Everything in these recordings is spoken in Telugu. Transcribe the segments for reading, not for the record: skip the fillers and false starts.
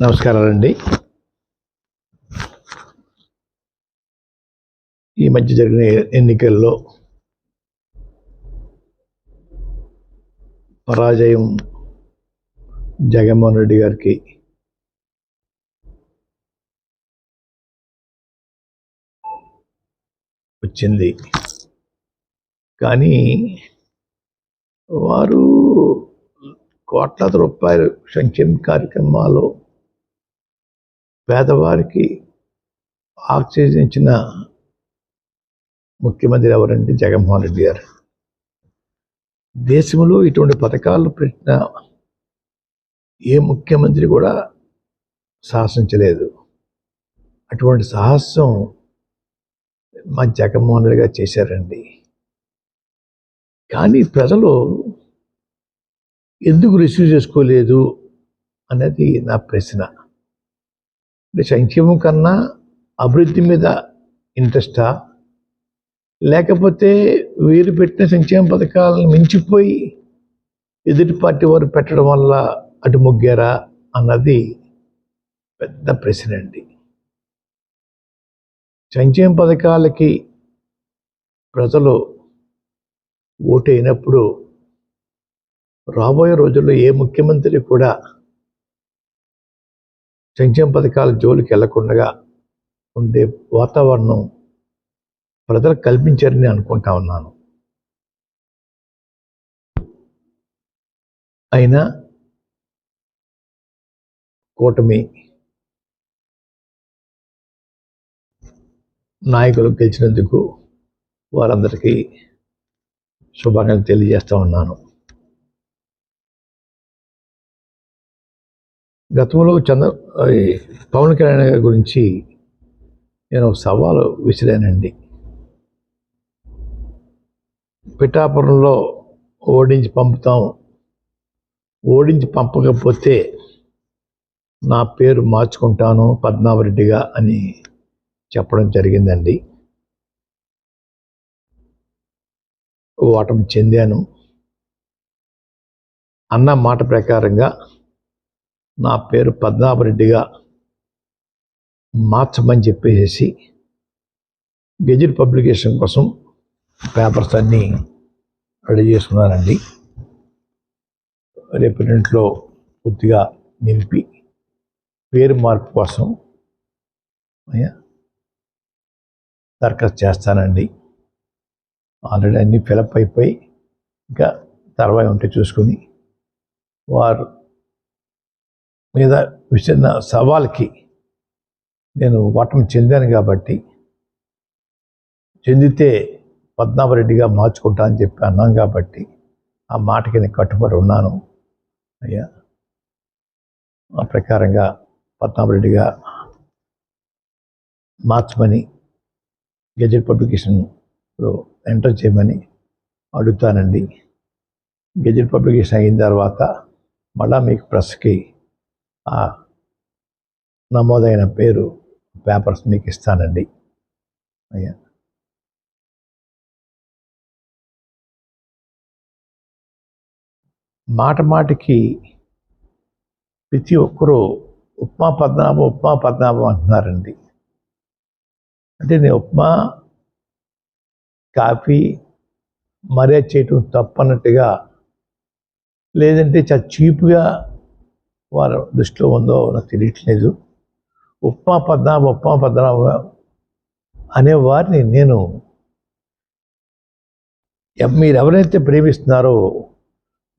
నమస్కారాలండి. ఈ మధ్య జరిగిన ఎన్నికల్లో పరాజయం జగన్మోహన్ రెడ్డి గారికి వచ్చింది. కానీ వారు కోట్లాది రూపాయలు సంక్షేమ కార్యక్రమాలు పేదవారికి ఆక్సిజన్ ముఖ్యమంత్రి ఎవరంటే జగన్మోహన్ రెడ్డి గారు. దేశంలో ఇటువంటి పథకాలు పెట్టిన ఏ ముఖ్యమంత్రి కూడా సాహసించలేదు. అటువంటి సాహసం మా జగన్మోహన్ రెడ్డి గారు చేశారండి. కానీ ప్రజలు ఎందుకు రిసీవ్ చేసుకోలేదు అనేది నా ప్రశ్న. సంక్షేమం కన్నా అభివృద్ధి మీద ఇంట్రెస్టా, లేకపోతే వీరు పెట్టిన సంక్షేమ పథకాలను మించిపోయి ఎదుటి పార్టీ వారు పెట్టడం వల్ల అటు మొగ్గారా అన్నది పెద్ద ప్రశ్న అండి. సంక్షేమ పథకాలకి ప్రజలు ఓటైనప్పుడు రాబోయే రోజుల్లో ఏ ముఖ్యమంత్రి కూడా సంక్షేమ పథకాల జోలికి వెళ్లకుండా ఉండే వాతావరణం ప్రజలకు కల్పించారని అనుకుంటా ఉన్నాను. అయినా కూటమి నాయకులు గెలిచినందుకు వారందరికీ శుభాకాంక్షలు తెలియజేస్తూ ఉన్నాను. గతంలో పవన్ కళ్యాణ్ గారి గురించి నేను సవాలు విసిరానండి. పిఠాపురంలో ఓడించి పంపుతాం, ఓడించి పంపకపోతే నా పేరు మార్చుకుంటాను పద్మనాభరెడ్డిగా అని చెప్పడం జరిగిందండి. ఓటమి చెందాను. అన్న మాట ప్రకారంగా నా పేరు పద్మనాభరెడ్డిగా మార్చమని చెప్పేసి గెజిట్ పబ్లికేషన్ కోసం పేపర్స్ అన్నీ రెడీ చేసుకున్నానండి. రేపు ఇంట్లో పూర్తిగా నింపి పేరు మార్పు కోసం దరఖాస్తు చేస్తానండి. ఆల్రెడీ అన్నీ ఫిలప్ అయిపోయి ఇంకా తర్వాత ఉంటే చూసుకుని వారు మీద విసిరిన సవాల్కి నేను ఓటమి చెందాను కాబట్టి, చెందితే పద్మనాభరెడ్డిగా మార్చుకుంటా అని చెప్పి అన్నాను కాబట్టి ఆ మాటకి నేను కట్టుబడి ఉన్నాను. అయ్యా, ఆ ప్రకారంగా పద్మనాభరెడ్డిగా మార్చమని గెజెట్ పబ్లికేషన్లో ఎంటర్ చేయమని అడుగుతానండి. గెజెట్ పబ్లికేషన్ అయిన తర్వాత మళ్ళా మీకు ప్రెస్కి ఆ నమోదైన పేపర్స్ మీకు ఇస్తానండి. అయ్యా, మాటికి ప్రతి ఒక్కరూ ఉప్మా పద్మనాభం అంటున్నారండి. అంటే నేను ఉప్మా కాఫీ మర్యాద చేయటం తప్పన్నట్టుగా, లేదంటే చాలా చీప్గా వారి దృష్టిలో ఉందో నాకు తెలియట్లేదు. ఉప్మా పద్మనాభం అనే వారిని నేను మీరు ఎవరైతే ప్రేమిస్తున్నారో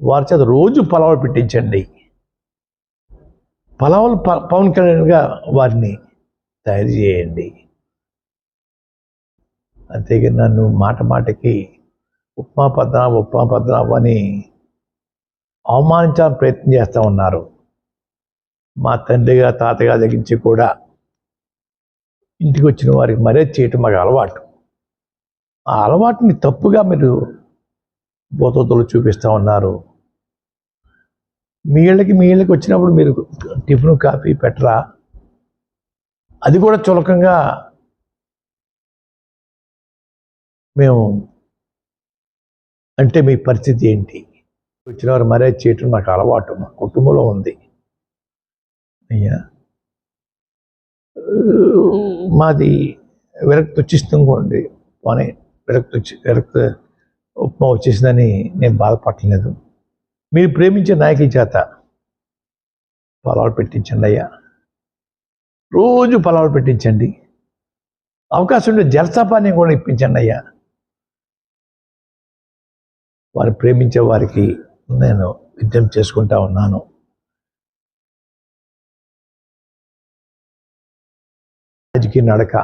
వారి చేత రోజు పలావులు పెట్టించండి. పలావులు పవన్ కళ్యాణ్గా వారిని తయారు చేయండి. అంతేగా నన్ను మాటికి ఉప్మా పద్మనాభం అని అవమానించాలని ప్రయత్నం చేస్తూ ఉన్నారు. మా తండ్రిగా తాతగా దగ్గరించి కూడా ఇంటికి వచ్చిన వారికి మర్యాద చేయటం మాకు అలవాటు. ఆ అలవాటుని తప్పుగా మీరు బోతోతలు చూపిస్తూ ఉన్నారు. మీ ఇళ్ళకి వచ్చినప్పుడు మీరు టిఫిన్ కాఫీ పెట్టరా? అది కూడా చులకంగా మేము అంటే మీ పరిస్థితి ఏంటి? వచ్చిన వారు మర్యాద చేయటం మాకు అలవాటు, మా కుటుంబంలో ఉంది. అయ్యా మాది విరక్తి వచ్చిస్తుంకోండి, పోనీ విరక్తి ఉప్మా వచ్చేసిందని నేను బాధపడలేదు. మీరు ప్రేమించే నాయకుల చేత పొలాలు పెట్టించండి అయ్యా, రోజు పొలాలు పెట్టించండి. అవకాశం ఉంటే జలసపాన్ని కూడా ఇప్పించండి అయ్యా. వారు ప్రేమించే వారికి నేను విజ్ఞప్తి చేసుకుంటా ఉన్నాను. రాజకీయ నడక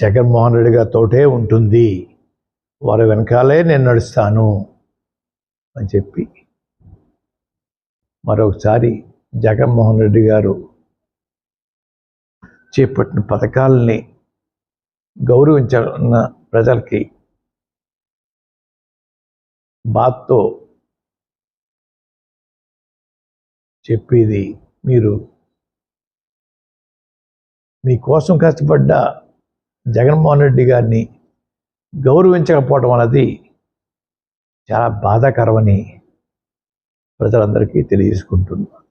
జగన్మోహన్ రెడ్డి గారితోటే ఉంటుంది, వారి వెనకాలే నేను నడుస్తాను అని చెప్పి మరొకసారి జగన్మోహన్ రెడ్డి గారు చేపట్టిన పథకాలని గౌరవించిన ప్రజలకి బాధతో చెప్పేది, మీరు మీకోసం కష్టపడ్డ జగన్మోహన్ రెడ్డి గారిని గౌరవించకపోవడం అన్నది చాలా బాధాకరమని ప్రజలందరికీ తెలియజేసుకుంటున్నాను.